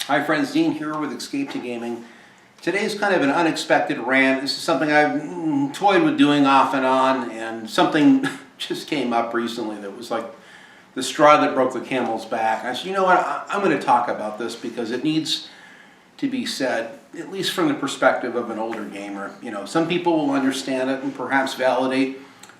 Hi friends, Dean here with Escape to Gaming. Today's kind of an unexpected rant. This is something I've toyed with doing off and on, and something just came up recently that was like the straw that broke the camel's back. I said, you know what, I'm going to talk about this because it needs to be said, at least from the perspective of an older gamer. You know, some people will understand it and perhaps validate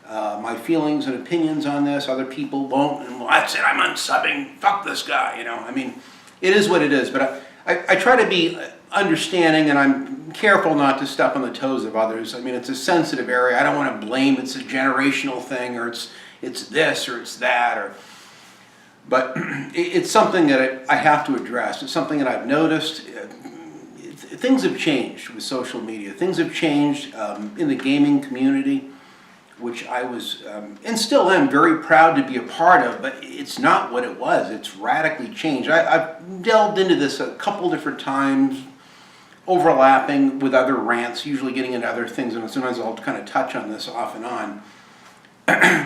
my feelings and opinions on this. Other people won't, and well, that's it, I'm unsubbing, fuck this guy, you know. I mean, it is what it is, but I try to be understanding, and I'm careful not to step on the toes of others. I mean, it's a sensitive area. I don't want to blame it's a generational thing, or it's this, or it's that, but it's something that I have to address. It's something that I've noticed. Things have changed with social media. Things have changed in the gaming community, which I was, and still am, very proud to be a part of, but it's not what it was. It's radically changed. I've delved into this a couple different times, overlapping with other rants, usually getting into other things, and sometimes I'll kind of touch on this off and on.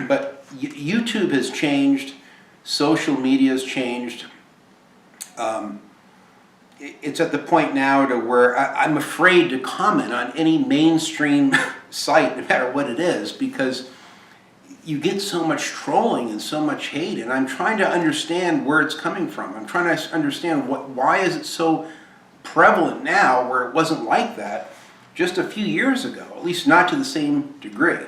But YouTube has changed, social media has changed. It's at the point now to where I'm afraid to comment on any mainstream site, no matter what it is, because you get so much trolling and so much hate, and I'm trying to understand where it's coming from. I'm trying to understand why is it so prevalent now where it wasn't like that just a few years ago, at least not to the same degree.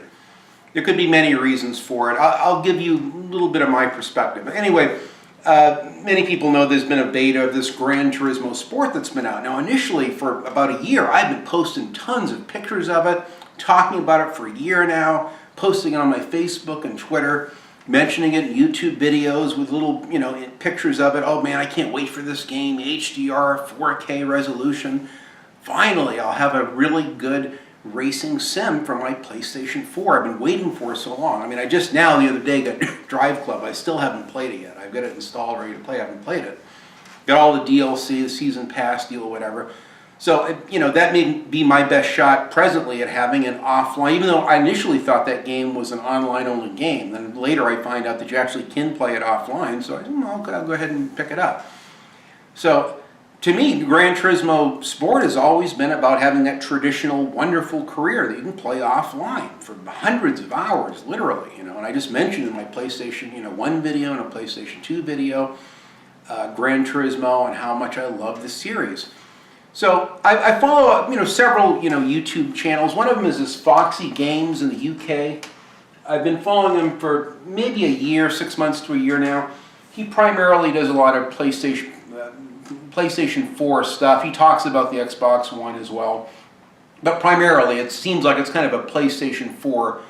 There could be many reasons for it. I'll give you a little bit of my perspective. Anyway, many people know there's been a beta of this Gran Turismo Sport that's been out. Now, initially, for about a year, I've been posting tons of pictures of it, talking about it for a year now, posting it on my Facebook and Twitter, mentioning it in YouTube videos with little, pictures of it. Oh man, I can't wait for this game, HDR, 4K resolution. Finally, I'll have a really good racing sim for my PlayStation 4. I've been waiting for so long. I mean, I just now the other day got Drive Club. I still haven't played it yet. I've got it installed, ready to play. I haven't played it. Got all the DLC, the season pass deal, whatever. So, that may be my best shot presently at having an offline, even though I initially thought that game was an online-only game. Then later I find out that you actually can play it offline, so I'll go ahead and pick it up. So, to me, Gran Turismo Sport has always been about having that traditional, wonderful career that you can play offline for hundreds of hours, literally, and I just mentioned in my PlayStation 1 video and a PlayStation 2 video, Gran Turismo and how much I love the series. So I follow several YouTube channels. One of them is this Foxy Games in the UK. I've been following him for maybe a year, 6 months to a year now. He primarily does a lot of PlayStation 4 stuff. He talks about the Xbox One as well. But primarily it seems like it's kind of a PlayStation 4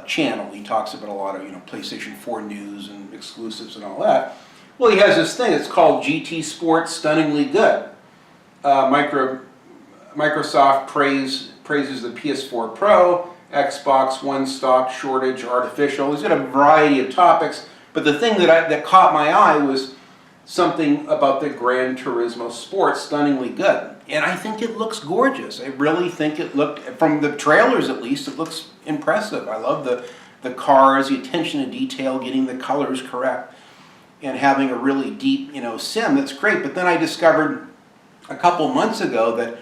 channel. He talks about a lot of PlayStation 4 news and exclusives and all that. Well, he has this thing. It's called GT Sports Stunningly Good. Microsoft praises the PS4 Pro, Xbox One stock shortage, artificial. He's got a variety of topics, but the thing that caught my eye was something about the Gran Turismo Sport Stunningly Good. And I think it looks gorgeous. I really think it looked, from the trailers at least, it looks impressive. I love the cars, the attention to detail, getting the colors correct, and having a really deep, sim. That's great. But then I discovered a couple months ago that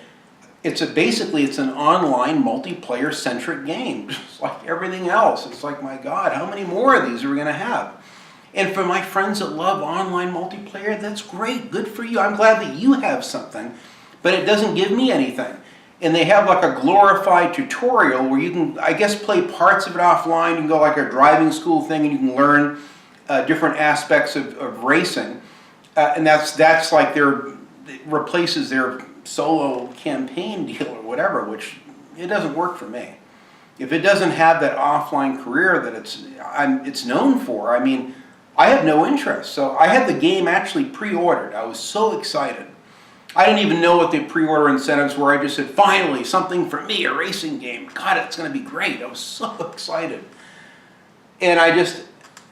it's an online multiplayer centric game, just like everything else. It's like, my God, how many more of these are we going to have? And for my friends that love online multiplayer, that's great, good for you. I'm glad that you have something, but it doesn't give me anything. And they have like a glorified tutorial where you can, I guess, play parts of it offline. You can go like a driving school thing and you can learn different aspects of racing. And that's like it replaces their solo campaign deal or whatever, which it doesn't work for me. If it doesn't have that offline career that it's known for, I mean, I have no interest. So I had the game actually pre-ordered. I was so excited. I didn't even know what the pre-order incentives were. I just said, finally, something for me, a racing game. God, it's going to be great. I was so excited. And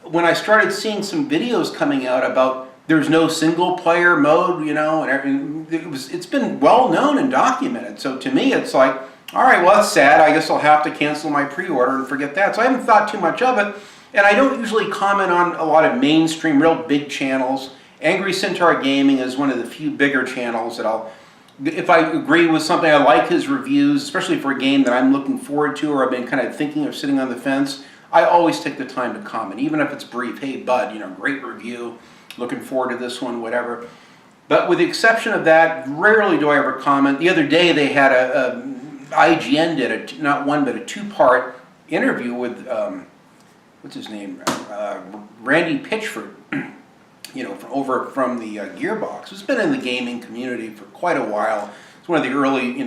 when I started seeing some videos coming out about there's no single player mode, and everything, it's been well known and documented. So to me, it's like, all right, well, that's sad. I guess I'll have to cancel my pre-order and forget that. So I haven't thought too much of it. And I don't usually comment on a lot of mainstream, real big channels Angry Centaur Gaming is one of the few bigger channels that if I agree with something, I like his reviews, especially for a game that I'm looking forward to or I've been kind of thinking of sitting on the fence. I always take the time to comment, even if it's brief. Hey, bud, great review, looking forward to this one, whatever. But with the exception of that, rarely do I ever comment. The other day they had IGN did not one but a two-part interview with what's his name, Randy Pitchford, from the Gearbox, who's been in the gaming community for quite a while. He's one of the early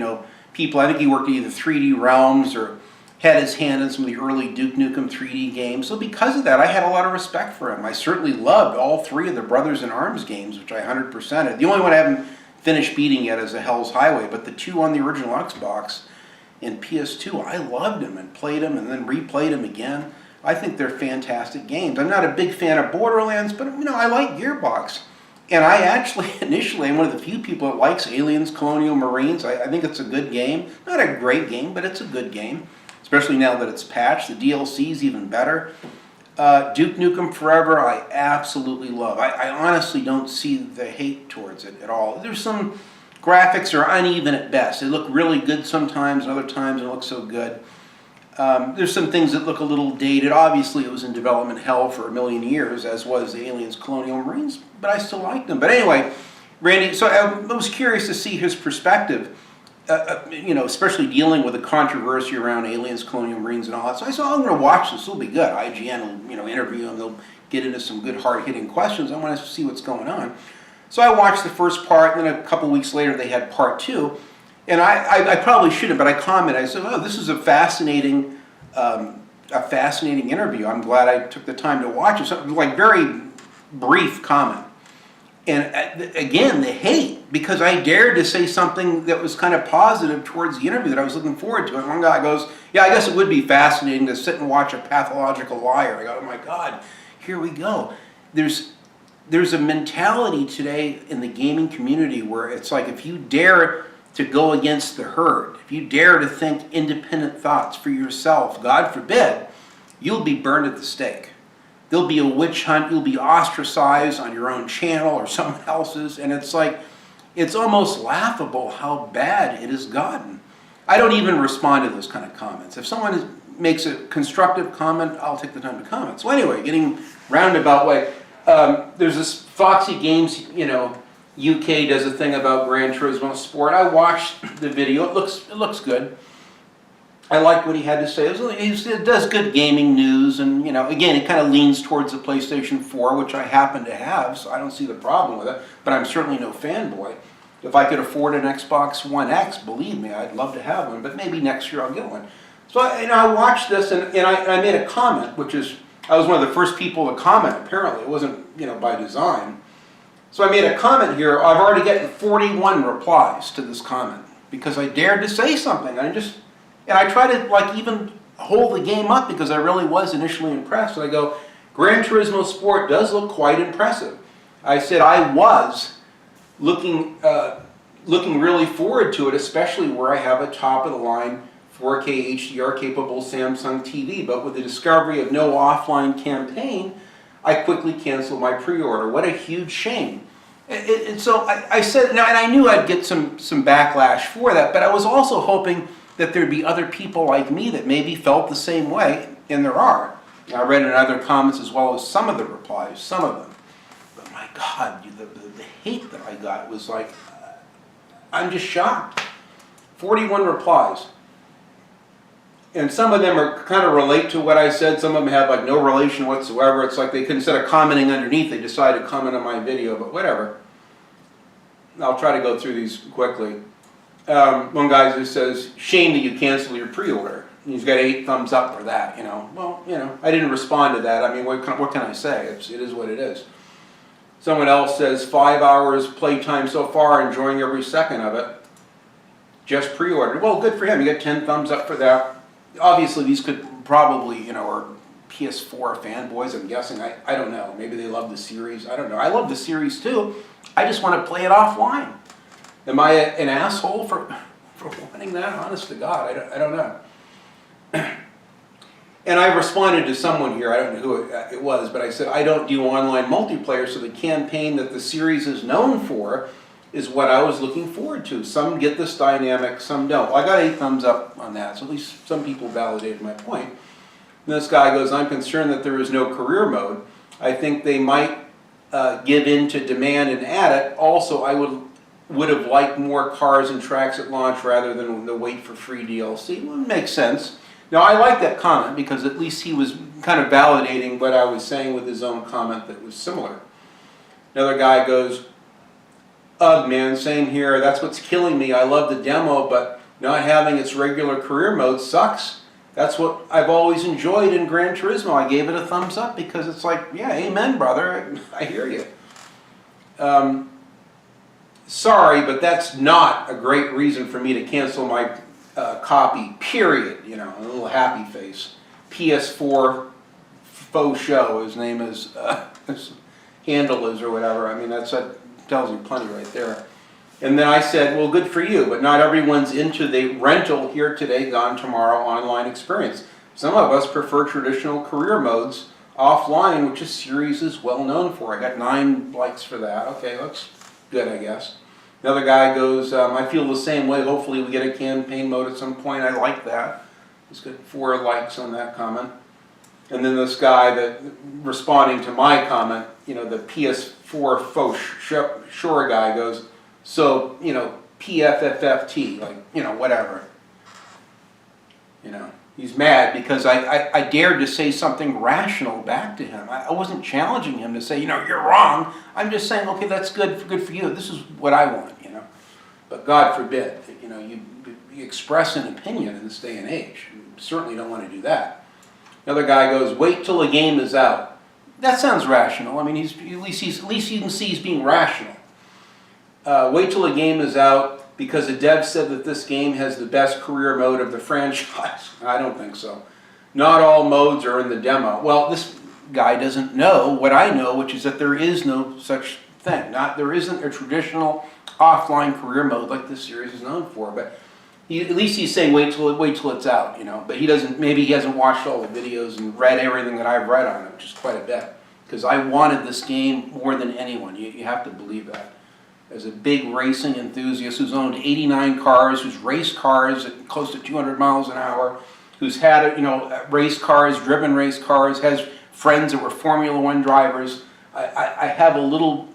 people. I think he worked at either 3D Realms or had his hand in some of the early Duke Nukem 3D games. So because of that, I had a lot of respect for him. I certainly loved all three of the Brothers in Arms games, which I 100%ed. The only one I haven't finished beating yet is the Hell's Highway, but the two on the original Xbox and PS2, I loved them and played them and then replayed them again. I think they're fantastic games. I'm not a big fan of Borderlands, but I like Gearbox. And I actually, initially, am one of the few people that likes Aliens, Colonial Marines. I think it's a good game. Not a great game, but it's a good game. Especially now that it's patched. The DLC is even better. Duke Nukem Forever, I absolutely love. I honestly don't see the hate towards it at all. There's some graphics are uneven at best. They look really good sometimes, and other times they look so good. There's some things that look a little dated. Obviously, it was in development hell for a million years, as was the Aliens Colonial Marines, but I still like them. But anyway, Randy, so I was curious to see his perspective. Especially dealing with the controversy around Aliens, Colonial Marines, and all that. So I said, I'm going to watch this. It'll be good. IGN will, interview them. They'll get into some good, hard-hitting questions. I want to see what's going on. So I watched the first part, and then a couple weeks later they had part two. And I probably shouldn't, but I commented. I said, oh, this is a fascinating interview. I'm glad I took the time to watch it. So, like, very brief comment. And again, the hate, because I dared to say something that was kind of positive towards the interview that I was looking forward to. And one guy goes, yeah, I guess it would be fascinating to sit and watch a pathological liar. I go, oh my God, here we go. There's a mentality today in the gaming community where it's like if you dare to go against the herd, if you dare to think independent thoughts for yourself, God forbid, you'll be burned at the stake. There'll be a witch hunt, you'll be ostracized on your own channel or someone else's, and it's like, it's almost laughable how bad it has gotten. I don't even respond to those kind of comments. If someone makes a constructive comment, I'll take the time to comment. So anyway, getting roundabout way, there's this Foxy Games, UK does a thing about Gran Turismo Sport. I watched the video, it looks good. I liked what he had to say. It does good gaming news, and again, it kind of leans towards the PlayStation 4, which I happen to have, so I don't see the problem with it. But I'm certainly no fanboy. If I could afford an Xbox One X, believe me, I'd love to have one. But maybe next year I'll get one. So I watched this, and I made a comment, which is I was one of the first people to comment. Apparently, it wasn't by design. So I made a comment here. I've already gotten 41 replies to this comment because I dared to say something. And I try to even hold the game up because I really was initially impressed. And I go, Gran Turismo Sport does look quite impressive. I said I was looking really forward to it, especially where I have a top-of-the-line 4K HDR-capable Samsung TV. But with the discovery of no offline campaign, I quickly canceled my pre-order. What a huge shame. And so I said, and I knew I'd get some backlash for that, but I was also hoping that there'd be other people like me that maybe felt the same way, and there are. I read in other comments as well as some of the replies, some of them. But my God, the hate that I got was like, I'm just shocked. 41 replies. And some of them are kind of relate to what I said. Some of them have no relation whatsoever. It's like they instead of commenting underneath, they decided to comment on my video, but whatever. I'll try to go through these quickly. One guy just says, shame that you cancel your pre-order. He's got 8 thumbs up for that, Well, I didn't respond to that. I mean, what can I say? It is what it is. Someone else says, 5 hours playtime so far, enjoying every second of it. Just pre-ordered. Well, good for him. You got 10 thumbs up for that. Obviously, these could probably, are PS4 fanboys, I'm guessing. I don't know. Maybe they love the series. I don't know. I love the series, too. I just want to play it offline. Am I an asshole for wanting that? Honest to God, I don't know. And I responded to someone here, I don't know who it was, but I said, I don't do online multiplayer, so the campaign that the series is known for is what I was looking forward to. Some get this dynamic, some don't. Well, I got 8 thumbs up on that, so at least some people validated my point. And this guy goes, I'm concerned that there is no career mode. I think they might give in to demand and add it. Also, I would have liked more cars and tracks at launch rather than the wait for free DLC. Well, it makes sense. Now, I like that comment because at least he was kind of validating what I was saying with his own comment that was similar. Another guy goes, ugh, man, same here. That's what's killing me. I love the demo, but not having its regular career mode sucks. That's what I've always enjoyed in Gran Turismo. I gave it a thumbs up because it's like, yeah, amen, brother. I hear you. Sorry, but that's not a great reason for me to cancel my copy, period. You know, a little happy face. PS4 faux show, his name is, his handle is or whatever. I mean, that tells you plenty right there. And then I said, well, good for you, but not everyone's into the rental here today, gone tomorrow online experience. Some of us prefer traditional career modes offline, which this series is well known for. I got 9 likes for that. Okay, that's good, I guess. Another guy goes, I feel the same way. Hopefully we get a campaign mode at some point. I like that. He's got 4 likes on that comment. And then this guy that responding to my comment, you know, the PS4 faux sure guy goes, so, you know, PFFFT, like, you know, whatever. You know, he's mad because I dared to say something rational back to him. I wasn't challenging him to say, you know, you're wrong. I'm just saying, okay, that's good for you. This is what I want, you know. But God forbid, you know, you express an opinion in this day and age. You certainly don't want to do that. Another guy goes, wait till the game is out. That sounds rational. I mean, at least you can see he's being rational. Wait till the game is out because the dev said that this game has the best career mode of the franchise. I don't think so. Not all modes are in the demo. Well, this guy doesn't know what I know, which is that there is no such thing. There isn't a traditional offline career mode like this series is known for. But at least he's saying wait till it's out, you know. But he doesn't. Maybe he hasn't watched all the videos and read everything that I've read on it, which is quite a bit. Because I wanted this game more than anyone. You have to believe that. As a big racing enthusiast who's owned 89 cars, who's raced cars at close to 200 miles an hour, who's had, you know, race cars, driven race cars, has friends that were Formula One drivers. I have a little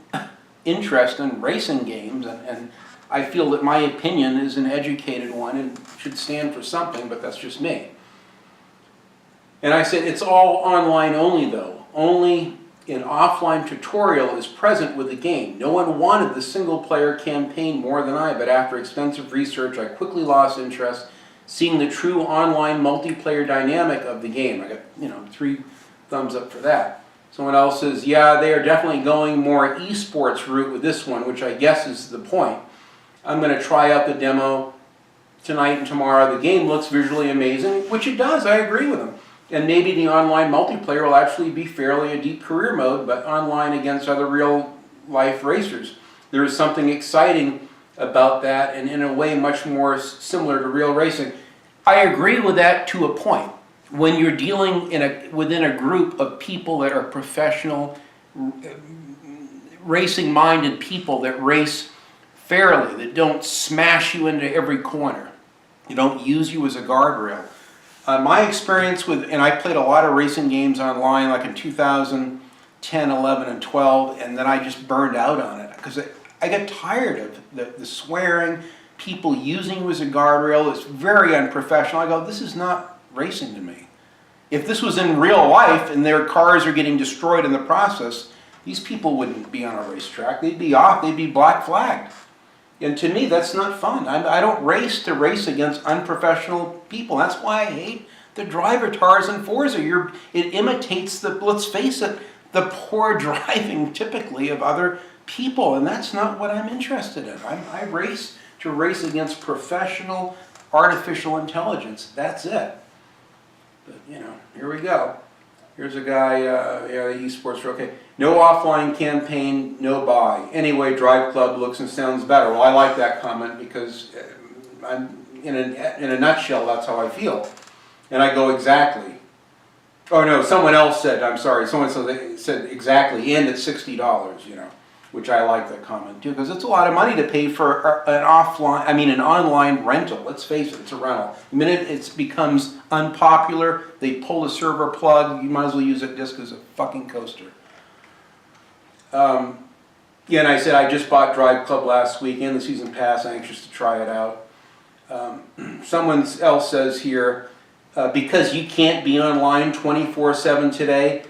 interest in racing games, and I feel that my opinion is an educated one and should stand for something, but that's just me. And I said, it's all online only, though. Only an offline tutorial is present with the game. No one wanted the single-player campaign more than I, but after extensive research, I quickly lost interest seeing the true online multiplayer dynamic of the game. I got, you know, 3 thumbs up for that. Someone else says, yeah, they are definitely going more esports route with this one, which I guess is the point. I'm going to try out the demo tonight and tomorrow. The game looks visually amazing, which it does. I agree with them. And maybe the online multiplayer will actually be fairly a deep career mode, but online against other real-life racers. There is something exciting about that, and in a way much more similar to real racing. I agree with that to a point. When you're dealing within a group of people that are professional, racing-minded people that race fairly, that don't smash you into every corner, they don't use you as a guardrail. My experience with, and I played a lot of racing games online, like in 2010, 11, and 12, and then I just burned out on it because I got tired of the swearing, people using you as a guardrail. It's very unprofessional. I go, this is not racing to me. If this was in real life and their cars are getting destroyed in the process, these people wouldn't be on a racetrack. They'd be off. They'd be black flagged. And to me, that's not fun. I don't race to race against unprofessional people. That's why I hate the driver tars in Forza. It imitates let's face it, the poor driving typically of other people, and that's not what I'm interested in. I race to race against professional artificial intelligence. That's it. But, you know, here we go. Here's a guy, yeah, the esports are okay. No offline campaign, no buy. Anyway, Drive Club looks and sounds better. Well, I like that comment because I'm in a nutshell, that's how I feel. And I go, exactly. Oh no, someone else said, I'm sorry, someone said exactly, and it's $60, you know, which I like that comment too, because it's a lot of money to pay for an an online rental. Let's face it, it's a rental. The minute it becomes unpopular, they pull the server plug, you might as well use it just as a fucking coaster. Yeah, and I said I just bought Drive Club last weekend, the season pass, anxious to try it out. Someone else says here, because you can't be online 24/7 today,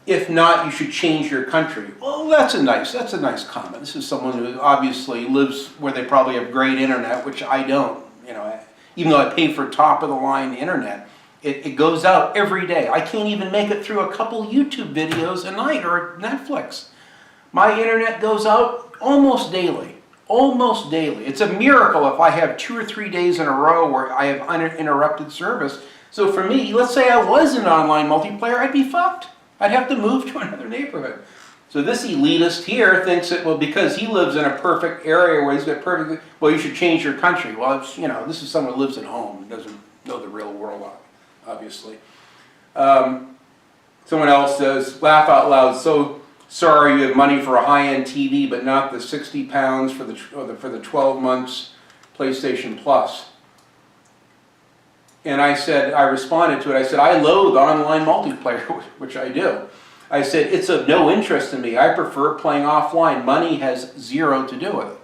if not, you should change your country. Well, that's a nice comment. This is someone who obviously lives where they probably have great internet, which I don't. You know, even though I pay for top of the line internet, it goes out every day. I can't even make it through a couple YouTube videos a night or Netflix. My internet goes out almost daily. Almost daily. It's a miracle if I have 2 or 3 days in a row where I have uninterrupted service. So for me, let's say I was in online multiplayer, I'd be fucked. I'd have to move to another neighborhood. So this elitist here thinks that, well, because he lives in a perfect area where he's got perfect, well, you should change your country. Well, it's, you know, this is someone who lives at home and doesn't know the real world, obviously. Someone else says, laugh out loud, so sorry you have money for a high-end TV, but not the £60 for the 12 months PlayStation Plus. And I responded to it, I said, I loathe online multiplayer, which I do. I said, it's of no interest to me. I prefer playing offline. Money has zero to do with it.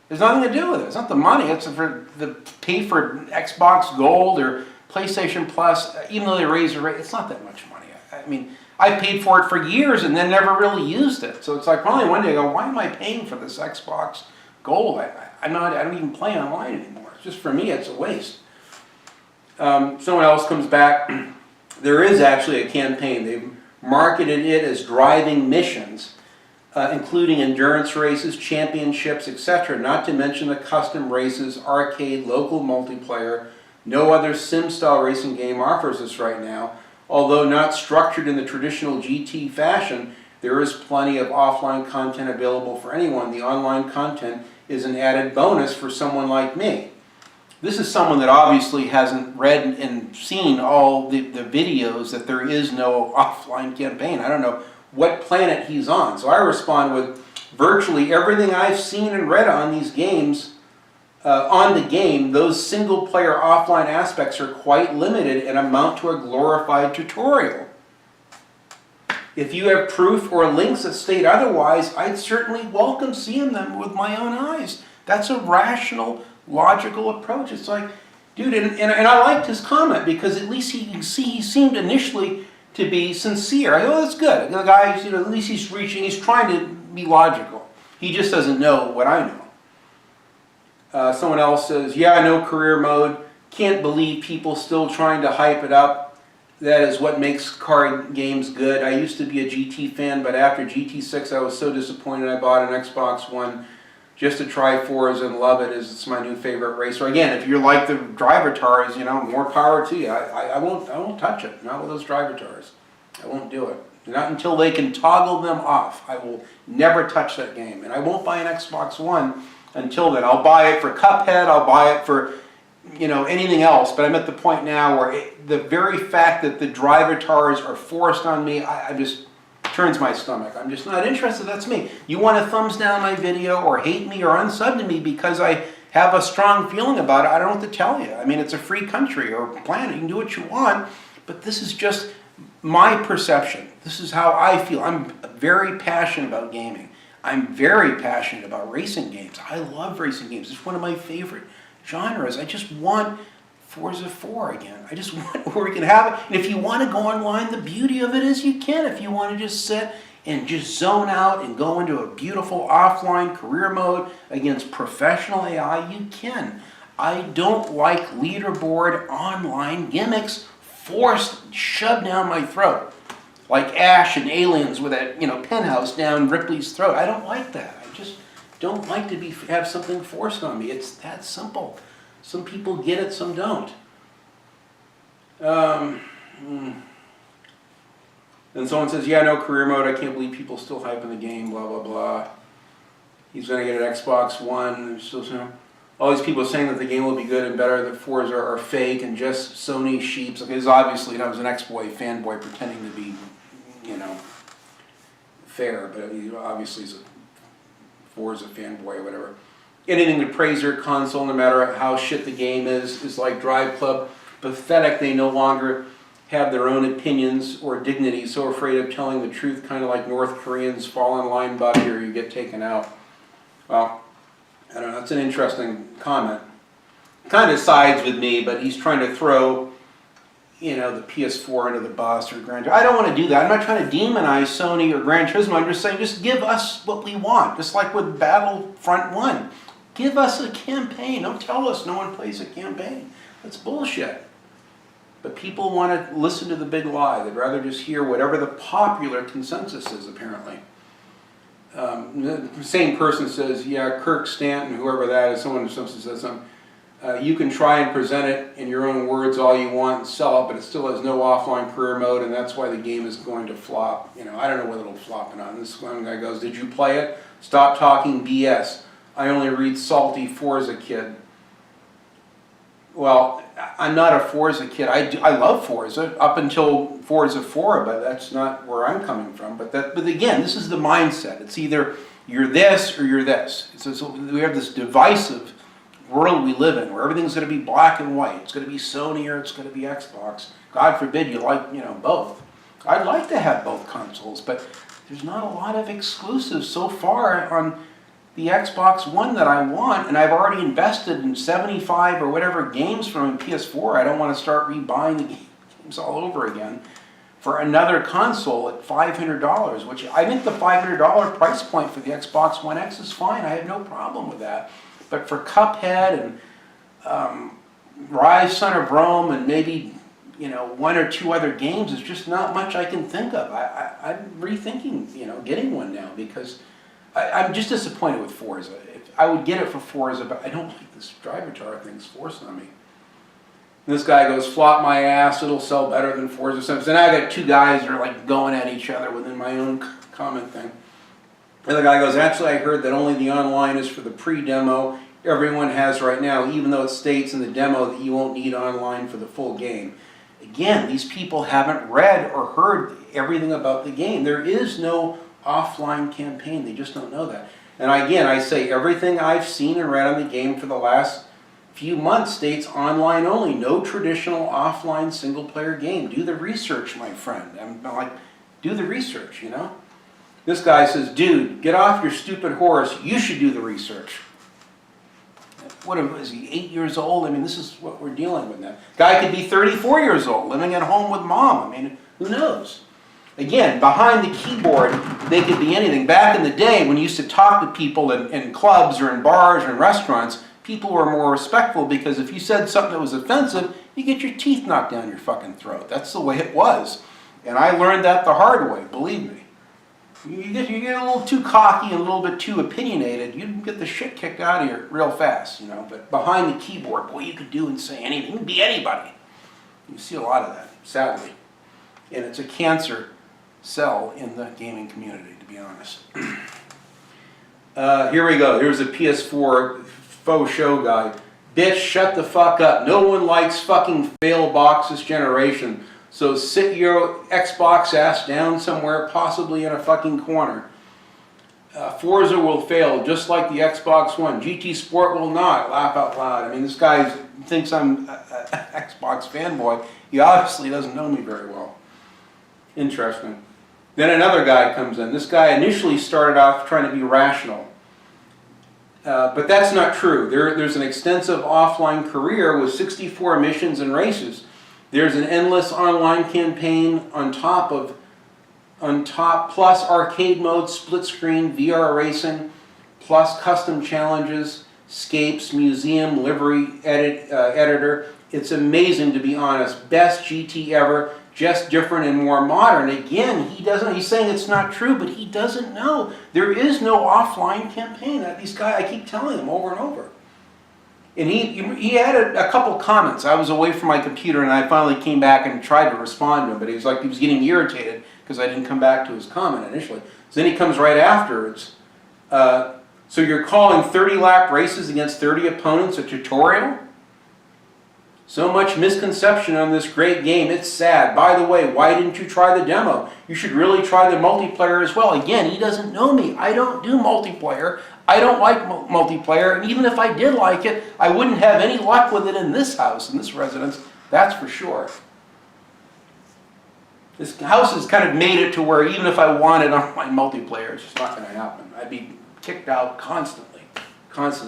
There's nothing to do with it. It's not the money. It's for the pay for Xbox Gold or PlayStation Plus. Even though they raise the rate, it's not that much money. I mean, I paid for it for years and then never really used it. So it's like finally one day I go, why am I paying for this Xbox Gold? I don't even play online anymore. It's just for me, it's a waste. Someone else comes back. There is actually a campaign. They've marketed it as driving missions, including endurance races, championships, etc. Not to mention the custom races, arcade, local multiplayer. No other sim-style racing game offers this right now. Although not structured in the traditional GT fashion, there is plenty of offline content available for anyone. The online content is an added bonus for someone like me. This is someone that obviously hasn't read and seen all the videos that there is no offline campaign. I don't know what planet he's on. So I respond with virtually everything I've seen and read on these games, on the game, those single-player offline aspects are quite limited and amount to a glorified tutorial. If you have proof or links that state otherwise, I'd certainly welcome seeing them with my own eyes. That's a rational, logical approach. It's like, dude, and I liked his comment because at least he seemed initially to be sincere. I go, oh, that's good. The guy, you know, at least he's trying to be logical. He just doesn't know what I know. Someone else says, yeah, no career mode. Can't believe people still trying to hype it up. That is what makes car games good. I used to be a GT fan, but after GT6 I was so disappointed I bought an Xbox One just to try Forza and love it as it's my new favorite racer. Again, if you're like the drivatars, you know, more power to you. I won't touch it. Not with those drivatars. I won't do it. Not until they can toggle them off. I will never touch that game. And I won't buy an Xbox One until then. I'll buy it for Cuphead, I'll buy it for, you know, anything else, but I'm at the point now where the very fact that the drivatars are forced on me, I just turns my stomach. I'm just not interested, that's me. You want to thumbs down my video or hate me or unsub to me because I have a strong feeling about it, I don't know what to tell you. I mean, it's a free country or planet, you can do what you want, but this is just my perception. This is how I feel. I'm very passionate about gaming. I'm very passionate about racing games. I love racing games. It's one of my favorite genres. I just want Forza 4 again. I just want where we can have it. And if you want to go online, the beauty of it is you can. If you want to just sit and just zone out and go into a beautiful offline career mode against professional AI, you can. I don't like leaderboard online gimmicks forced, shoved down my throat. Like Ash and Aliens with that, you know, penthouse down Ripley's throat. I don't like that. I just don't like to have something forced on me. It's that simple. Some people get it, some don't. And someone says, yeah, no career mode. I can't believe people still hyping the game, blah, blah, blah. He's going to get an Xbox One. all these people saying that the game will be good and better, that Forza are fake and just Sony sheeps. Because obviously, I was an X-Boy fanboy pretending to be, fair, but he obviously is a Forza fanboy or whatever. Anything to praise their console, no matter how shit the game is like Drive Club. Pathetic they no longer have their own opinions or dignity, so afraid of telling the truth, kind of like North Koreans fall in line, buddy, or you get taken out. Well, I don't know, that's an interesting comment. Kind of sides with me, but he's trying to throw, the PS4 into the bus or Gran Turismo. I don't want to do that. I'm not trying to demonize Sony or Gran Turismo. I'm just saying, just give us what we want. Just like with Battlefront 1. Give us a campaign. Don't tell us no one plays a campaign. That's bullshit. But people want to listen to the big lie. They'd rather just hear whatever the popular consensus is, apparently. The same person says, yeah, Kirk Stanton, whoever that is, someone says something. You can try and present it in your own words all you want and sell it, but it still has no offline career mode, and that's why the game is going to flop. I don't know whether it'll flop or not. And this one guy goes, did you play it? Stop talking BS. I only read salty Forza kid. Well, I'm not a Forza kid. I love Forza up until Forza 4, but that's not where I'm coming from. But again, this is the mindset. It's either you're this or you're this. So we have this divisive world we live in where everything's going to be black and white. It's going to be Sony or it's going to be Xbox. God forbid you like, both. I'd like to have both consoles, but there's not a lot of exclusives so far on the Xbox One that I want, and I've already invested in 75 or whatever games from PS4. I don't want to start rebuying the games all over again for another console at $500, which I think the $500 price point for the Xbox One X is fine. I have no problem with that. But for Cuphead and Rise, Son of Rome, and maybe one or two other games, there's just not much I can think of. I'm rethinking getting one now because I'm just disappointed with Forza. I would get it for Forza, but I don't like this driver thing's forcing on me. And this guy goes, flop my ass, it'll sell better than Forza 7. So now I got two guys that are like going at each other within my own comment thing. And the guy goes, actually I heard that only the online is for the pre-demo everyone has right now, even though it states in the demo that you won't need online for the full game. Again, these people haven't read or heard everything about the game. There is no offline campaign. They just don't know that. And again, I say everything I've seen and read on the game for the last few months states online only. No traditional offline single-player game. Do the research, my friend. I'm like, do the research, This guy says, dude, get off your stupid horse. You should do the research. What is he, 8 years old? I mean, this is what we're dealing with now. Guy could be 34 years old, living at home with mom. I mean, who knows? Again, behind the keyboard, they could be anything. Back in the day, when you used to talk to people in clubs or in bars or in restaurants, people were more respectful because if you said something that was offensive, you get your teeth knocked down your fucking throat. That's the way it was. And I learned that the hard way, believe me. You get a little too cocky and a little bit too opinionated, you get the shit kicked out of you real fast, But behind the keyboard, boy, you could do and say anything. You can be anybody. You see a lot of that, sadly. And it's a cancer cell in the gaming community, to be honest. Here we go. Here's a PS4 faux show guy. Bitch, shut the fuck up. No one likes fucking fail box this generation. So sit your Xbox ass down somewhere, possibly in a fucking corner. Forza will fail, just like the Xbox One. GT Sport will not. Laugh out loud. I mean, this guy thinks I'm an Xbox fanboy. He obviously doesn't know me very well. Interesting. Then another guy comes in. This guy initially started off trying to be rational. But that's not true. There's an extensive offline career with 64 missions and races. There's an endless online campaign on top, plus arcade mode, split screen, VR racing, plus custom challenges, scapes, museum, livery editor. It's amazing, to be honest. Best GT ever, just different and more modern. Again, he's saying it's not true, but he doesn't know. There is no offline campaign. These guys, I keep telling him over and over. And he added a couple comments. I was away from my computer, and I finally came back and tried to respond to him, but he was getting irritated because I didn't come back to his comment initially. So then he comes right afterwards. So you're calling 30-lap races against 30 opponents a tutorial? So much misconception on this great game, it's sad. By the way, why didn't you try the demo? You should really try the multiplayer as well. Again, he doesn't know me. I don't do multiplayer. I don't like multiplayer, and even if I did like it, I wouldn't have any luck with it in this house, in this residence, that's for sure. This house has kind of made it to where even if I wanted online multiplayer, it's just not going to happen. I'd be kicked out constantly,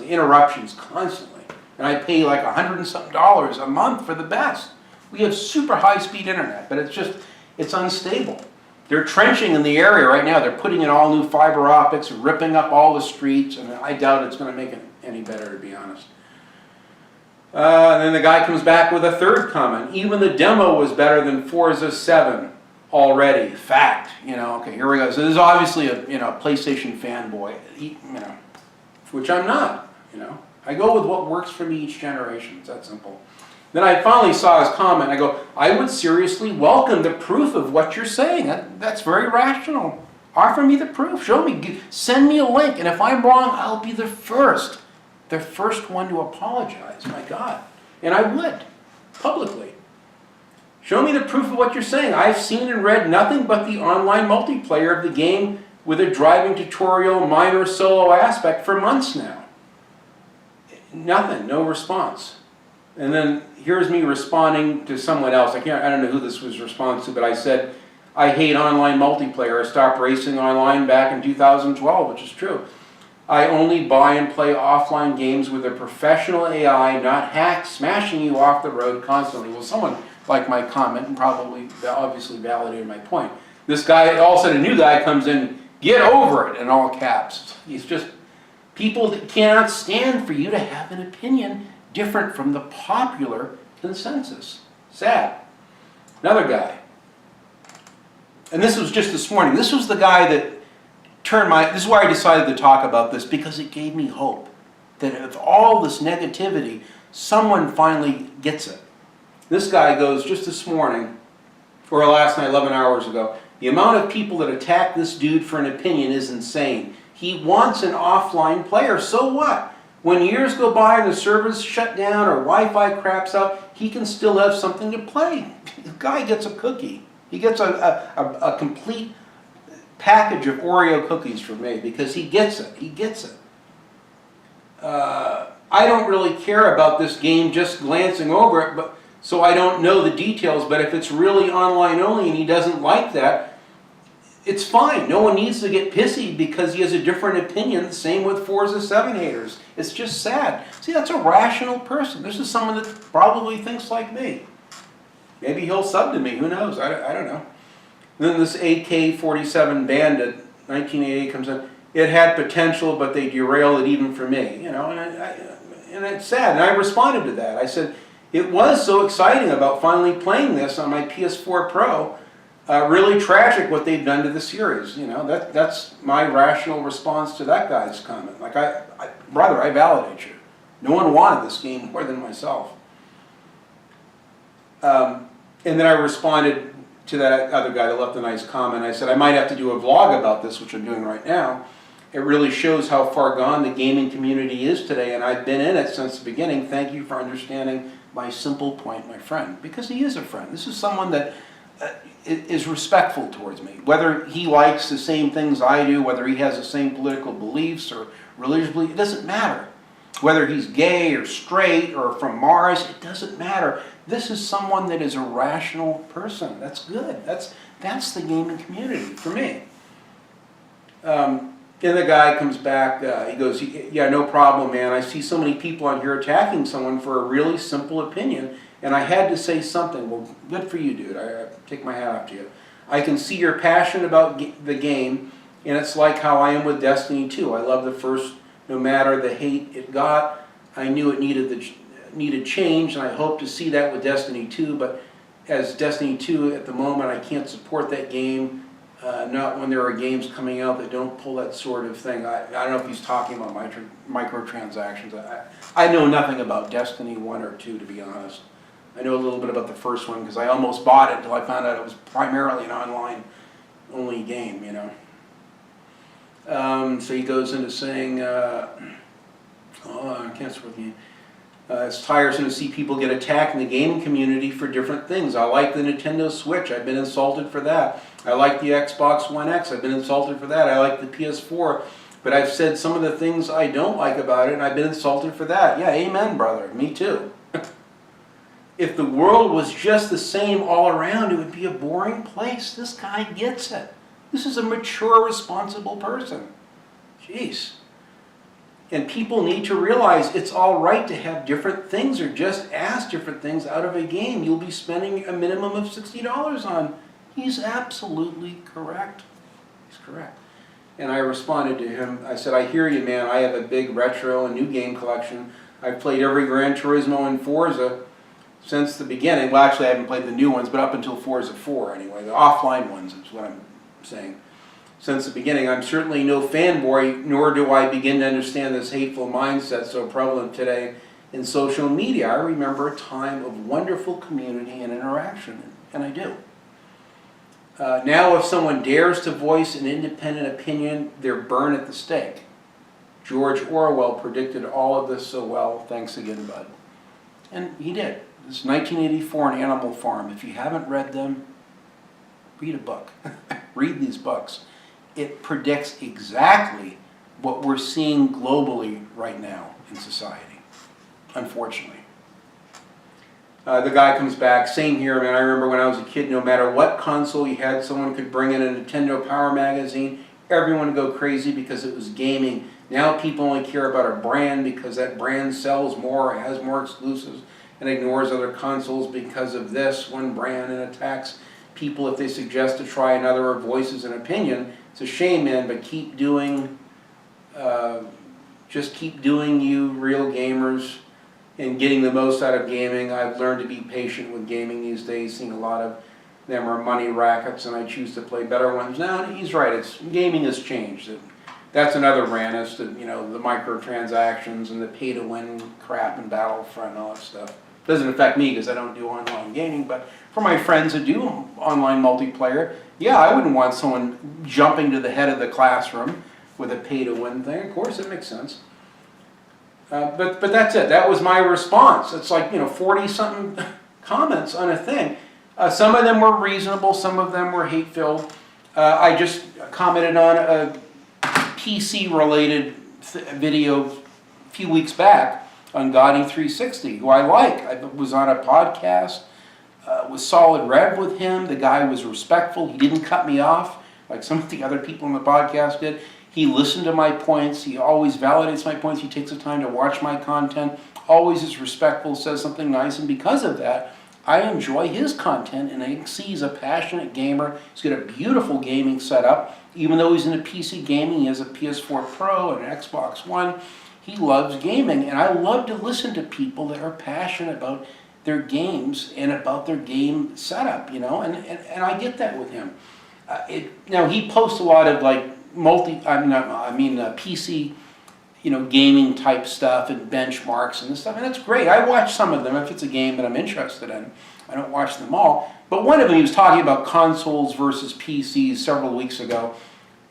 interruptions constantly. And I pay like $100 and something a month for the best. We have super high-speed internet, but it's unstable. They're trenching in the area right now. They're putting in all new fiber optics, ripping up all the streets, and I doubt it's going to make it any better, to be honest. And then the guy comes back with a third comment. Even the demo was better than Forza 7 already. Fact. Okay, here we go. So this is obviously a PlayStation fanboy, which I'm not. I go with what works for me each generation. It's that simple. Then I finally saw his comment. I go, I would seriously welcome the proof of what you're saying. That's very rational. Offer me the proof. Show me. Send me a link. And if I'm wrong, I'll be the first one to apologize. My God. And I would, publicly. Show me the proof of what you're saying. I've seen and read nothing but the online multiplayer of the game with a driving tutorial, minor solo aspect for months now. Nothing, no response. And then here's me responding to someone else. I don't know who this was response to, but I said, I hate online multiplayer. I stopped racing online back in 2012, which is true. I only buy and play offline games with a professional AI, not hacks smashing you off the road constantly. Well, someone liked my comment and probably obviously validated my point. This guy, all of a sudden a new guy comes in, get over it, in all caps. He's just, people that cannot stand for you to have an opinion different from the popular consensus. Sad. Another guy. And this was just this morning. This was the guy that this is why I decided to talk about this, because it gave me hope that of all this negativity, someone finally gets it. This guy goes, just this morning, or last night, 11 hours ago, the amount of people that attack this dude for an opinion is insane. He wants an offline player, so what? When years go by and the servers shut down or Wi-Fi craps out, he can still have something to play. The guy gets a cookie. He gets a complete package of Oreo cookies from me because he gets it. He gets it. I don't really care about this game, just glancing over it, so I don't know the details, but if it's really online only and he doesn't like that, it's fine. No one needs to get pissy because he has a different opinion. Same with Forza 7 haters. It's just sad. See, that's a rational person. This is someone that probably thinks like me. Maybe he'll sub to me. Who knows? I don't know. Then this AK-47 Bandit, 1988, comes in. It had potential, but they derailed it even for me. And it's sad. And I responded to that. I said, it was so exciting about finally playing this on my PS4 Pro. Really tragic what they've done to the series. That's my rational response to that guy's comment. Like, brother, I validate you. No one wanted this game more than myself. And then I responded to that other guy that left a nice comment. I said, I might have to do a vlog about this, which I'm doing right now. It really shows how far gone the gaming community is today, and I've been in it since the beginning. Thank you for understanding my simple point, my friend. Because he is a friend. This is someone that is respectful towards me. Whether he likes the same things I do, whether he has the same political beliefs or religious beliefs, it doesn't matter. Whether he's gay or straight or from Mars, it doesn't matter. This is someone that is a rational person. That's good. That's the gaming community for me. Then the guy comes back, he goes, yeah, no problem, man. I see so many people on here attacking someone for a really simple opinion, and I had to say something. Well, good for you, dude. I take my hat off to you. I can see you're passionate about the game, and it's like how I am with Destiny 2. I love the first, no matter the hate it got. I knew it needed change, and I hope to see that with Destiny 2, but as Destiny 2 at the moment, I can't support that game. Not when there are games coming out that don't pull that sort of thing. I don't know if he's talking about microtransactions. I know nothing about Destiny 1 or 2, to be honest. I know a little bit about the first one because I almost bought it until I found out it was primarily an online-only game, So he goes into saying, I can't support the game. It's tiresome to see people get attacked in the gaming community for different things. I like the Nintendo Switch. I've been insulted for that. I like the Xbox One X. I've been insulted for that. I like the PS4. But I've said some of the things I don't like about it, and I've been insulted for that. Yeah, amen, brother. Me too. If the world was just the same all around, it would be a boring place. This guy gets it. This is a mature, responsible person. Jeez. And people need to realize it's all right to have different things or just ask different things out of a game you'll be spending a minimum of $60 on. He's absolutely correct. He's correct. And I responded to him. I said, I hear you, man. I have a big retro and new game collection. I've played every Gran Turismo and Forza since the beginning. Well, actually, I haven't played the new ones, but up until Forza 4 anyway. The offline ones is what I'm saying. Since the beginning, I'm certainly no fanboy, nor do I begin to understand this hateful mindset so prevalent today in social media. I remember a time of wonderful community and interaction, and I do. Now, if someone dares to voice an independent opinion, they're burned at the stake. George Orwell predicted all of this so well. Thanks again, bud. And he did. This is 1984 on Animal Farm. If you haven't read them, read a book. Read these books. It predicts exactly what we're seeing globally right now in society, unfortunately. The guy comes back, same here, man. I remember when I was a kid, no matter what console you had, someone could bring in a Nintendo Power magazine. Everyone would go crazy because it was gaming. Now people only care about a brand because that brand sells more, or has more exclusives, and ignores other consoles because of this one brand, and attacks people if they suggest to try another or voices an opinion. It's a shame, man, but keep doing, just keep doing you, real gamers, and getting the most out of gaming. I've learned to be patient with gaming these days, seeing a lot of them are money rackets, and I choose to play better ones. Now, he's right, gaming has changed. That's another rant, as to, the microtransactions and the pay-to-win crap and Battlefront and all that stuff. Doesn't affect me because I don't do online gaming, but for my friends that do online multiplayer, yeah, I wouldn't want someone jumping to the head of the classroom with a pay-to-win thing. Of course, it makes sense. But that's it. That was my response. It's like, 40-something comments on a thing. Some of them were reasonable. Some of them were hate-filled. I just commented on a PC-related video a few weeks back on Gotti360, who I like. I was on a podcast, was solid rev with him. The guy was respectful. He didn't cut me off like some of the other people on the podcast did. He listened to my points. He always validates my points. He takes the time to watch my content. Always is respectful, says something nice, and because of that, I enjoy his content, and I can see he's a passionate gamer. He's got a beautiful gaming setup. Even though he's into PC gaming, he has a PS4 Pro and an Xbox One. He loves gaming, and I love to listen to people that are passionate about their games and about their game setup, and I get that with him. Now, he posts a lot of PC, gaming type stuff and benchmarks and this stuff, and that's great. I watch some of them if it's a game that I'm interested in. I don't watch them all. But one of them, he was talking about consoles versus PCs several weeks ago,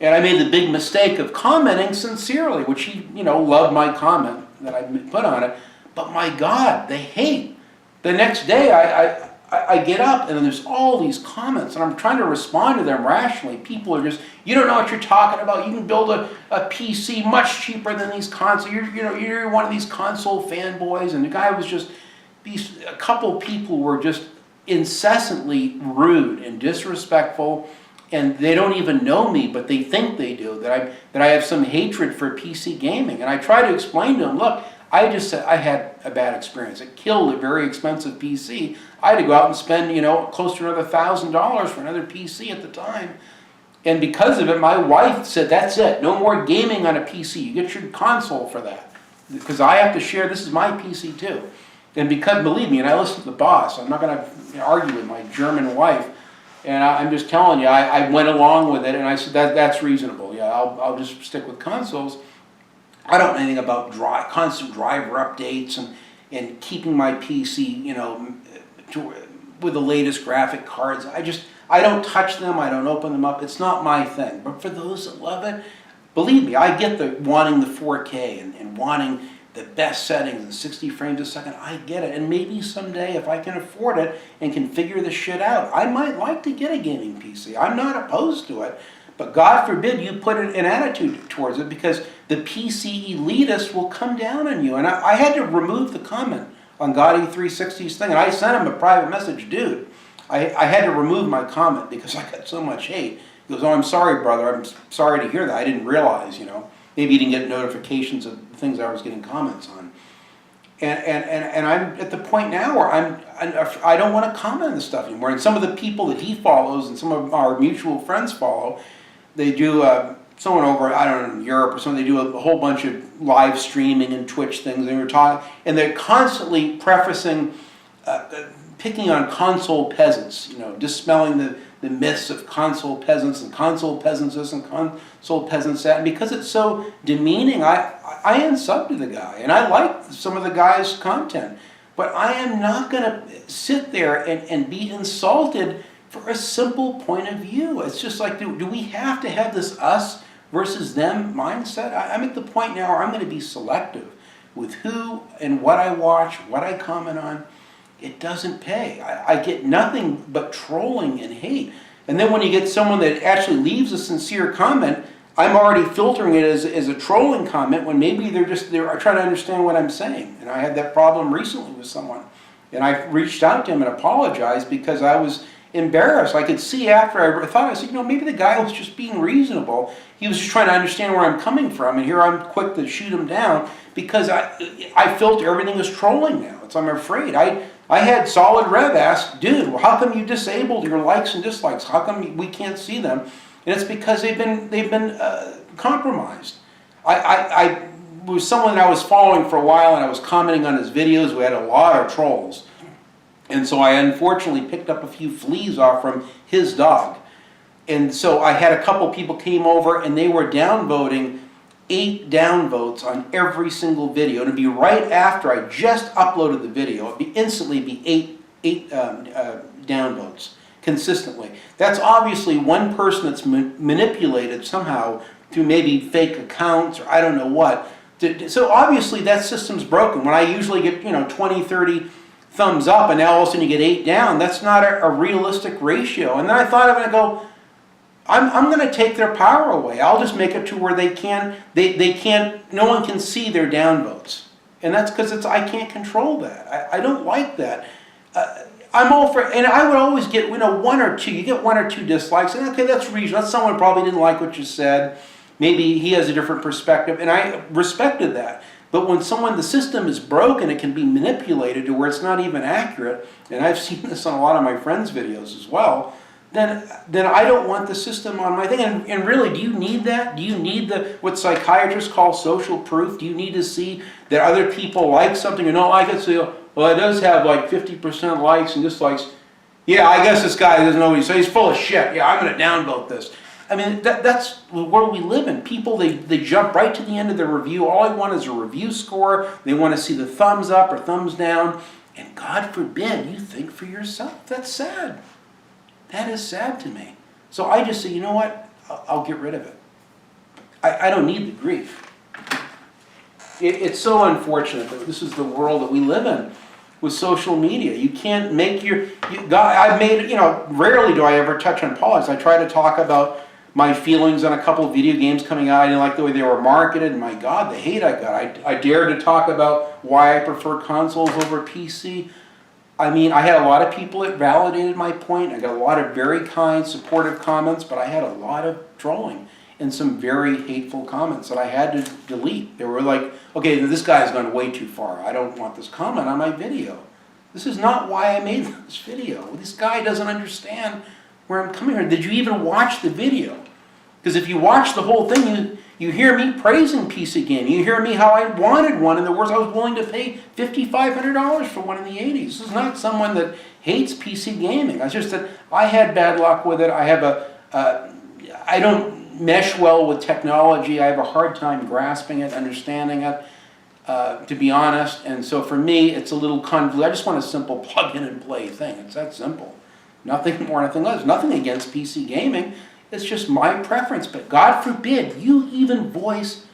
and I made the big mistake of commenting sincerely, which he, loved my comment that I put on it. But my God, they hate. The next day, I get up and there's all these comments, and I'm trying to respond to them rationally. People are just, you don't know what you're talking about. You can build a PC much cheaper than these consoles. You're one of these console fanboys. And the guy was just, a couple people were just incessantly rude and disrespectful, and they don't even know me, but they think they do, that I have some hatred for PC gaming. And I try to explain to them, look, I just said I had a bad experience. It killed a very expensive PC. I had to go out and spend, close to another $1,000 for another PC at the time. And because of it, my wife said, that's it. No more gaming on a PC. You get your console for that. Because I have to share, this is my PC too. And because, believe me, and I listen to the boss, I'm not going to argue with my German wife. And I'm just telling you, I went along with it, and I said, that's reasonable. Yeah, I'll just stick with consoles. I don't know anything about constant driver updates and keeping my PC, with the latest graphic cards. I don't touch them. I don't open them up. It's not my thing. But for those that love it, believe me, I get the wanting the 4K and wanting the best settings and 60 frames a second. I get it. And maybe someday, if I can afford it and can figure this shit out, I might like to get a gaming PC. I'm not opposed to it. But God forbid you put an attitude towards it, because the PC elitist will come down on you. And I had to remove the comment on Gotti360's thing. And I sent him a private message, dude. I had to remove my comment because I got so much hate. He goes, oh, I'm sorry, brother. I'm sorry to hear that. I didn't realize, Maybe you didn't get notifications of the things I was getting comments on. And I'm at the point now where I don't want to comment on this stuff anymore. And some of the people that he follows and some of our mutual friends follow, they do, someone over, I don't know, in Europe or something, they do a whole bunch of live streaming and Twitch things. And they're constantly prefacing, picking on console peasants, dispelling the myths of console peasants and console peasants this and console peasants that. And because it's so demeaning, I unsub to the guy. And I like some of the guy's content. But I am not going to sit there and be insulted for a simple point of view. It's just like, do we have to have this us versus them mindset? I'm at the point now where I'm going to be selective with who and what I watch, what I comment on. It doesn't pay. I get nothing but trolling and hate. And then when you get someone that actually leaves a sincere comment, I'm already filtering it as a trolling comment when maybe they're trying to understand what I'm saying. And I had that problem recently with someone. And I reached out to him and apologized because I was embarrassed. I could see after I said, maybe the guy was just being reasonable. He was just trying to understand where I'm coming from. And here I'm quick to shoot him down because I filter everything as trolling now. I'm afraid. I had Solid Rev ask, dude, well, how come you disabled your likes and dislikes? How come we can't see them? And it's because they've been compromised. I was someone that I was following for a while, and I was commenting on his videos. We had a lot of trolls. And so I unfortunately picked up a few fleas off from his dog. And so I had a couple people came over, and they were downvoting 8 downvotes on every single video. And it'd be right after I just uploaded the video. It'd instantly be eight downvotes consistently. That's obviously one person that's manipulated somehow through maybe fake accounts or I don't know what. So obviously that system's broken. When I usually get 20, 30 thumbs up and now all of a sudden you get 8 down, that's not a realistic ratio. And then I thought of it and I go, I'm going to take their power away. I'll just make it to where they can't, no one can see their downvotes. And that's because I can't control that. I don't like that. I'm all for, and I would always get, 1 or 2, you get 1 or 2 dislikes, and okay, that's reasonable. That's someone probably didn't like what you said. Maybe he has a different perspective, and I respected that. But when the system is broken, it can be manipulated to where it's not even accurate, and I've seen this on a lot of my friends' videos as well, then I don't want the system on my thing. And really, do you need that? Do you need what psychiatrists call social proof? Do you need to see that other people like something or don't like it? So, well, it does have like 50% likes and dislikes. Yeah, I guess this guy doesn't know what he's saying. He's full of shit. Yeah, I'm going to downvote this. I mean, that's the world we live in. People, they jump right to the end of their review. All I want is a review score. They want to see the thumbs up or thumbs down. And God forbid you think for yourself. That's sad. That is sad to me. So I just say, you know what? I'll get rid of it. I don't need the grief. It's so unfortunate that this is the world that we live in with social media. You can't make I've made, rarely do I ever touch on politics. I try to talk about my feelings on a couple of video games coming out. I didn't like the way they were marketed. And my God, the hate I got. I dared to talk about why I prefer consoles over PC. I mean, I had a lot of people that validated my point. I got a lot of very kind, supportive comments, but I had a lot of trolling and some very hateful comments that I had to delete. They were like, okay, this guy's gone way too far. I don't want this comment on my video. This is not why I made this video. This guy doesn't understand where I'm coming from. Did you even watch the video? Because if you watch the whole thing, you hear me praising PC gaming. You hear me how I wanted one, and the worst, I was willing to pay $5,500 for one in the 80s. This is not someone that hates PC gaming. It's just that I had bad luck with it. I don't mesh well with technology. I have a hard time grasping it, understanding it, to be honest. And so for me, it's a little convoluted. I just want a simple plug in and play thing. It's that simple. Nothing more, nothing less. Nothing against PC gaming. It's just my preference, but God forbid you even voice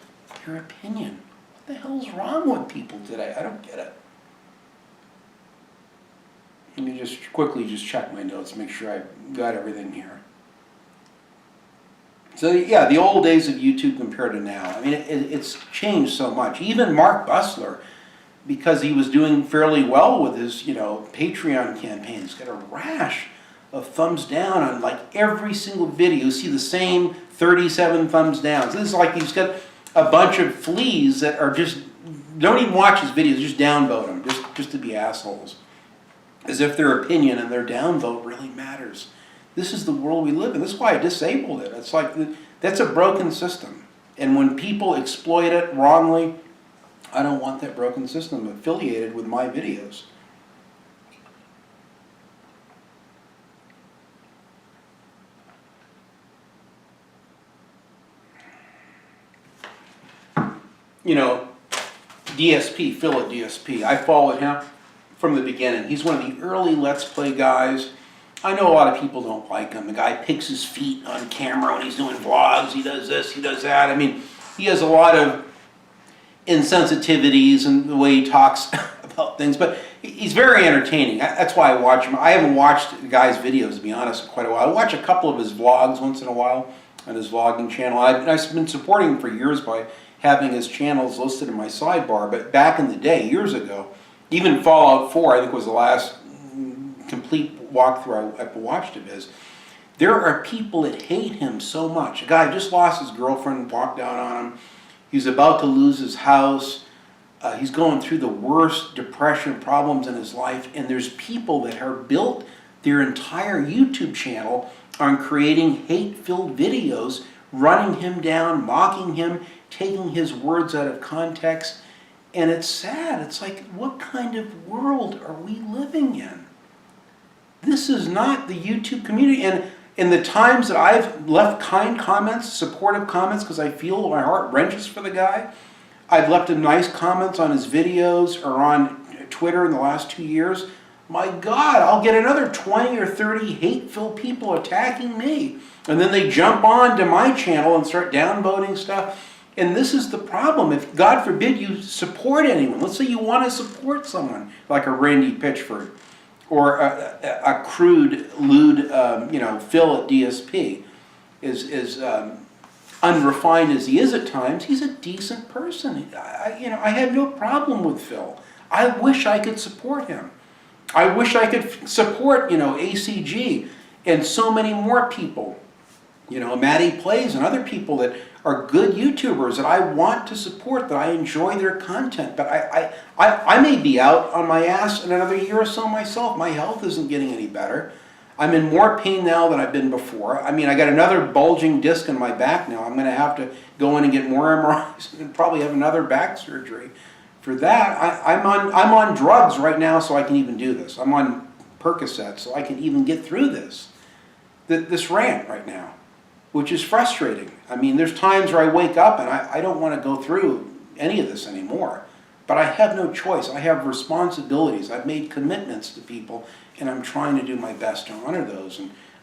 your opinion. What the hell's wrong with people today? I don't get it. Let me just quickly just check my notes, make sure I got everything here. So yeah, the old days of YouTube compared to now. I mean, it's changed so much. Even Mark Bussler, because he was doing fairly well with his, Patreon campaign, he's got a rash of thumbs down on like every single video. You see the same 37 thumbs down. So this is like he's got a bunch of fleas that are just, don't even watch his videos, just downvote them, just to be assholes. As if their opinion and their downvote really matters. This is the world we live in. This is why I disabled it. It's like, that's a broken system. And when people exploit it wrongly, I don't want that broken system affiliated with my videos. DSP, Phil at DSP, I followed him from the beginning. He's one of the early Let's Play guys. I know a lot of people don't like him. The guy picks his feet on camera when he's doing vlogs. He does this, he does that. I mean, he has a lot of insensitivities in the way he talks about things, but he's very entertaining. That's why I watch him. I haven't watched the guy's videos, to be honest, in quite a while. I watch a couple of his vlogs once in a while on his vlogging channel. I've been supporting him for years by having his channels listed in my sidebar, but back in the day, years ago, even Fallout 4, I think was the last complete walkthrough I watched of his. There are people that hate him so much. A guy just lost his girlfriend, walked out on him. He's about to lose his house. He's going through the worst depression problems in his life. And there's people that have built their entire YouTube channel on creating hate-filled videos, running him down, mocking him, taking his words out of context. And it's sad. It's like, what kind of world are we living in? This is not the YouTube community. And in the times that I've left kind comments, supportive comments, because I feel my heart wrenches for the guy, I've left him nice comments on his videos or on Twitter in the last 2 years. My God, I'll get another 20 or 30 hate-filled people attacking me. And then they jump on to my channel and start downvoting stuff. And this is the problem. If, God forbid, you support anyone, let's say you want to support someone like a Randy Pitchford or a crude, lewd, Phil at DSP, is unrefined as he is at times, he's a decent person. I have no problem with Phil. I wish I could support him. I wish I could support, ACG and so many more people. Maddie Plays and other people that are good YouTubers that I want to support, that I enjoy their content. But I may be out on my ass in another year or so myself. My health isn't getting any better. I'm in more pain now than I've been before. I mean, I got another bulging disc in my back now. I'm going to have to go in and get more MRIs and probably have another back surgery. For that, I'm on drugs right now so I can even do this. I'm on Percocet so I can even get through this rant right now, which is frustrating. I mean, there's times where I wake up and I don't want to go through any of this anymore. But I have no choice. I have responsibilities. I've made commitments to people, and I'm trying to do my best to honor those.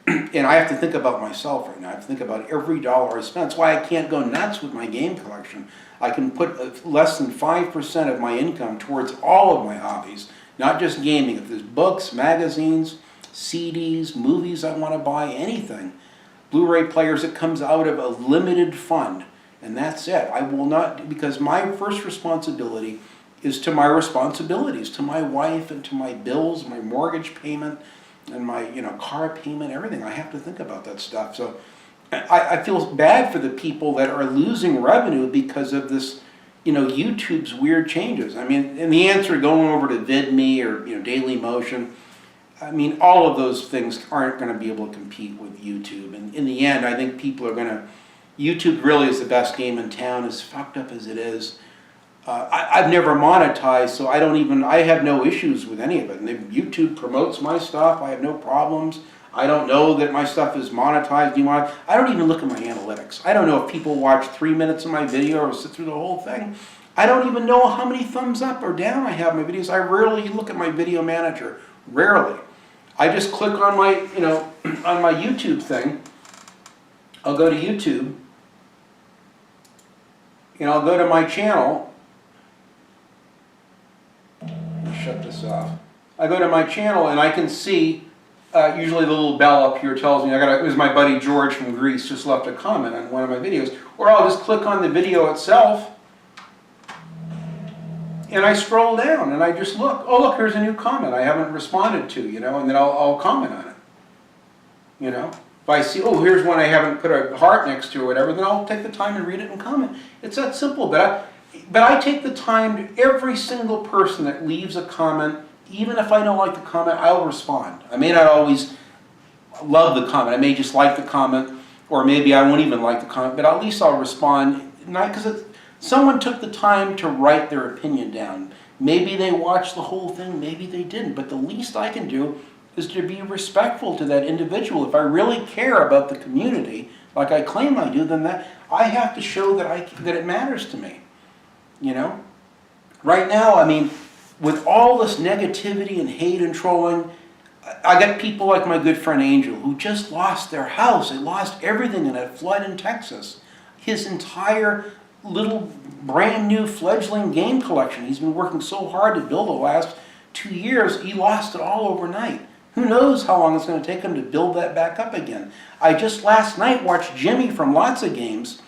And I have to think about myself right now. I have to think about every dollar I spend. That's why I can't go nuts with my game collection. I can put less than 5% of my income towards all of my hobbies, not just gaming. If there's books, magazines, CDs, movies I want to buy, anything, Blu-ray players, it comes out of a limited fund. And that's it. I will not, because my first responsibility is to my responsibilities, to my wife and to my bills, my mortgage payment and my car payment, everything. I have to think about that stuff. So I feel bad for the people that are losing revenue because of this, YouTube's weird changes. I mean, and the answer going over to VidMe or Daily Motion, I mean, all of those things aren't going to be able to compete with YouTube. And in the end, I think people are going to, YouTube really is the best game in town, as fucked up as it is. I've never monetized, so I have no issues with any of it. And if YouTube promotes my stuff, I have no problems. I don't know that my stuff is monetized, demonetized. I don't even look at my analytics. I don't know if people watch 3 minutes of my video or sit through the whole thing. I don't even know how many thumbs up or down I have in my videos. I rarely look at my video manager. Rarely. I just click on my, on my YouTube thing, I'll go to YouTube, and I'll go to my channel. Let me shut this off. I go to my channel and I can see, usually the little bell up here tells me, it was my buddy George from Greece just left a comment on one of my videos. Or I'll just click on the video itself, and I scroll down and I just look. Oh, look, here's a new comment I haven't responded to, and then I'll comment on it. If I see, oh, here's one I haven't put a heart next to or whatever, then I'll take the time to read it and comment. It's that simple. But I take the time to every single person that leaves a comment, even if I don't like the comment, I'll respond. I may not always love the comment. I may just like the comment, or maybe I won't even like the comment, but at least I'll respond. Not because someone took the time to write their opinion down. Maybe they watched the whole thing, maybe they didn't, but the least I can do is to be respectful to that individual. If I really care about the community, like I claim I do, then I have to show that it matters to me. Right now, with all this negativity and hate and trolling, I got people like my good friend Angel who just lost their house. They lost everything in a flood in Texas. His entire little brand new fledgling game collection he's been working so hard to build the last 2 years, he lost it all overnight. Who knows how long it's going to take him to build that back up again. I just last night watched Jimmy from Lots of Games,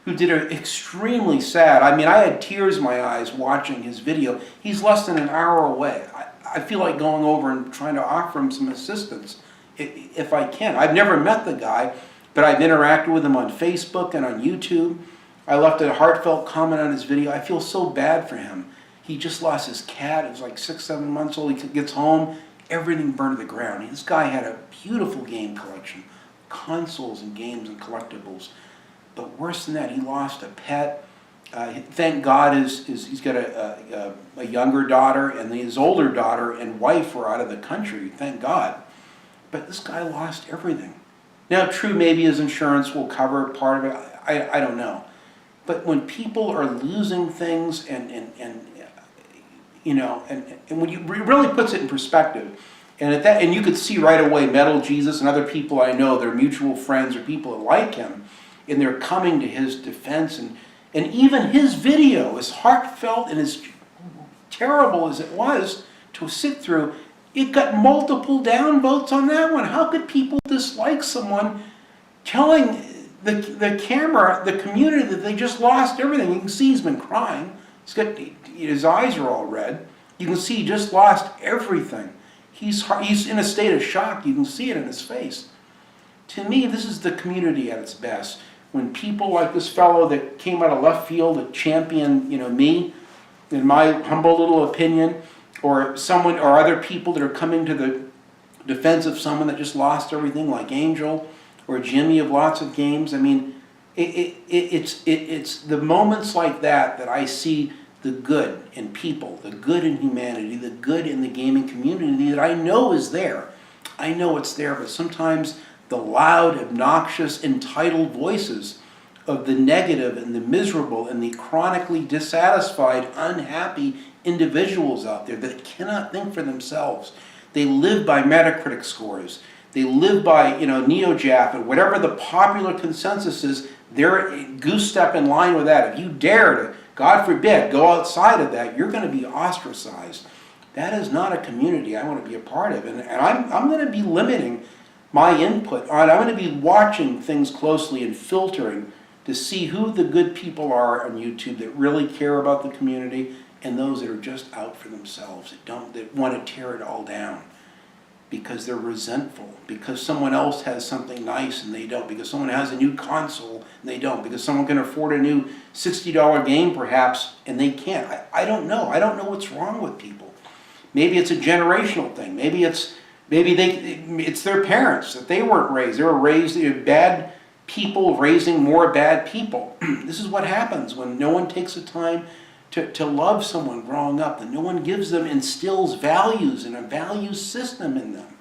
who did it extremely sad. I had tears in my eyes watching his video. He's less than an hour away. I feel like going over and trying to offer him some assistance if I can. I've never met the guy, but I've interacted with him on Facebook and on YouTube. I left a heartfelt comment on his video. I feel so bad for him. He just lost his cat. It was like 6, 7 months old. He gets home, everything burned to the ground. This guy had a beautiful game collection, consoles and games and collectibles. But worse than that, he lost a pet. Thank God he's got a younger daughter, and his older daughter and wife were out of the country, thank God. But this guy lost everything. Now, true, maybe his insurance will cover part of it. I don't know. But when people are losing things and when you really puts it in perspective, and you could see right away Metal Jesus and other people I know, they're mutual friends or people that like him, and they're coming to his defense, and even his video, as heartfelt and as terrible as it was to sit through, it got multiple downvotes on that one. How could people dislike someone telling the camera, the community, that they just lost everything? You can see he's been crying. His eyes are all red. You can see he just lost everything. He's in a state of shock. You can see it in his face. To me, this is the community at its best. When people like this fellow that came out of left field to champion, me, in my humble little opinion, or someone or other people that are coming to the defense of someone that just lost everything, like Angel or Jimmy of Lots of Games. It's the moments like that I see the good in people, the good in humanity, the good in the gaming community that I know is there. I know it's there, but sometimes the loud, obnoxious, entitled voices of the negative and the miserable and the chronically dissatisfied, unhappy individuals out there that cannot think for themselves. They live by Metacritic scores. They live by, NeoJAF and whatever the popular consensus is, they're a goose step in line with that. If you dare to, God forbid, go outside of that, you're going to be ostracized. That is not a community I want to be a part of. And I'm going to be limiting my input on. I'm going to be watching things closely and filtering to see who the good people are on YouTube that really care about the community, and those that are just out for themselves, that want to tear it all down because they're resentful, because someone else has something nice and they don't, because someone has a new console and they don't, because someone can afford a new $60 game perhaps and they can't. I don't know. I don't know what's wrong with people. Maybe it's a generational thing. Maybe it's their parents, that they weren't raised. They were raised bad people raising more bad people. This is what happens when no one takes the time to love someone growing up, and no one instills values and a value system in them.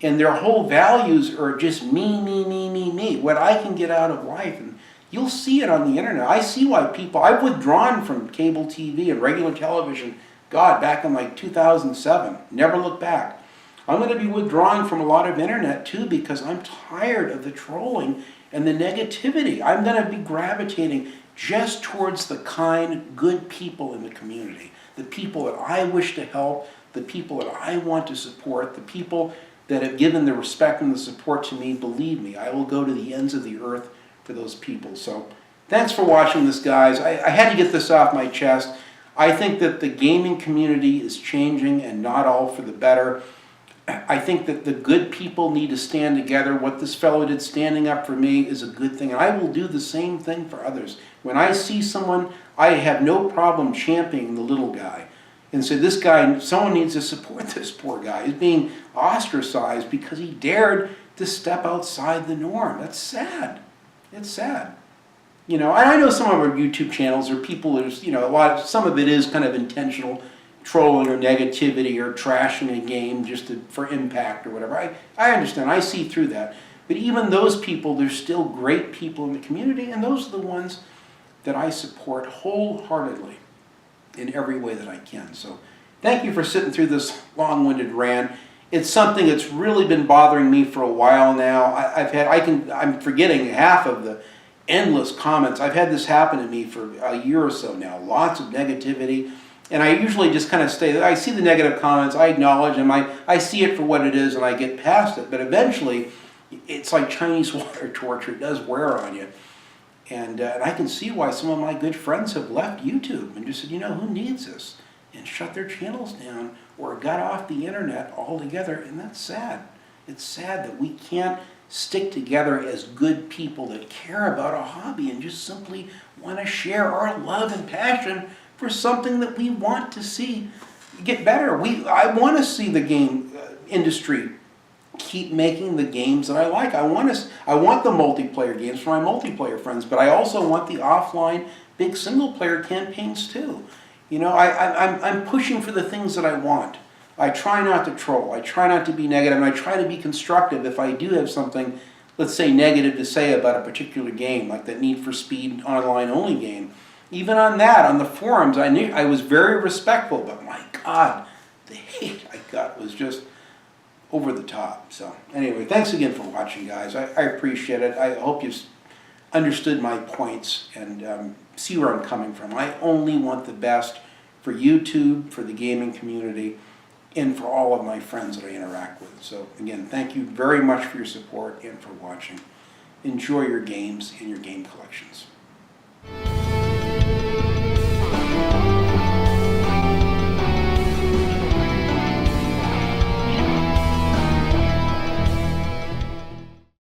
And their whole values are just me, what I can get out of life. And you'll see it on the internet. I see why I've withdrawn from cable TV and regular television, back in like 2007. Never looked back. I'm going to be withdrawing from a lot of internet too, because I'm tired of the trolling and the negativity. I'm going to be gravitating just towards the kind, good people in the community, the people that I wish to help, the people that I want to support, the people that have given the respect and the support to me. Believe me, I will go to the ends of the earth for those people. So thanks for watching this, guys. I had to get this off my chest. I think that the gaming community is changing, and not all for the better. I think that the good people need to stand together. What this fellow did standing up for me is a good thing, and I will do the same thing for others. When I see someone, I have no problem championing the little guy and say, this guy, someone needs to support this poor guy. He's being ostracized because he dared to step outside the norm. That's sad. It's sad. You know, I know some of our YouTube channels are people, there's, you know, some of it is kind of intentional trolling or negativity or trashing a game just for impact or whatever. I understand. I see through that. But even those people, there's still great people in the community, and those are the ones that I support wholeheartedly in every way that I can. So thank you for sitting through this long-winded rant. It's something that's really been bothering me for a while now. I'm forgetting half of the endless comments. I've had this happen to me for a year or so now. Lots of negativity. And I usually just kind of stay, I see the negative comments, I acknowledge them, I see it for what it is, and I get past it. But eventually, it's like Chinese water torture. It does wear on you. And I can see why some of my good friends have left YouTube and just said, you know, who needs this? And shut their channels down or got off the internet altogether. And that's sad. It's sad that we can't stick together as good people that care about a hobby and just simply want to share our love and passion for something that we want to see get better. I want to see the game industry keep making the games that I like. I want the multiplayer games for my multiplayer friends, but I also want the offline big single player campaigns too. You know, I'm pushing for the things that I want. I try not to troll. I try not to be negative, and I try to be constructive if I do have something, let's say, negative to say about a particular game, like that Need for Speed online only game. Even on that, on the forums, I was very respectful, but my God, the hate I got was just over the top. So anyway, thanks again for watching, guys. I appreciate it. I hope you've understood my points and see where I'm coming from. I only want the best for YouTube, for the gaming community, and for all of my friends that I interact with. So again, thank you very much for your support and for watching. Enjoy your games and your game collections.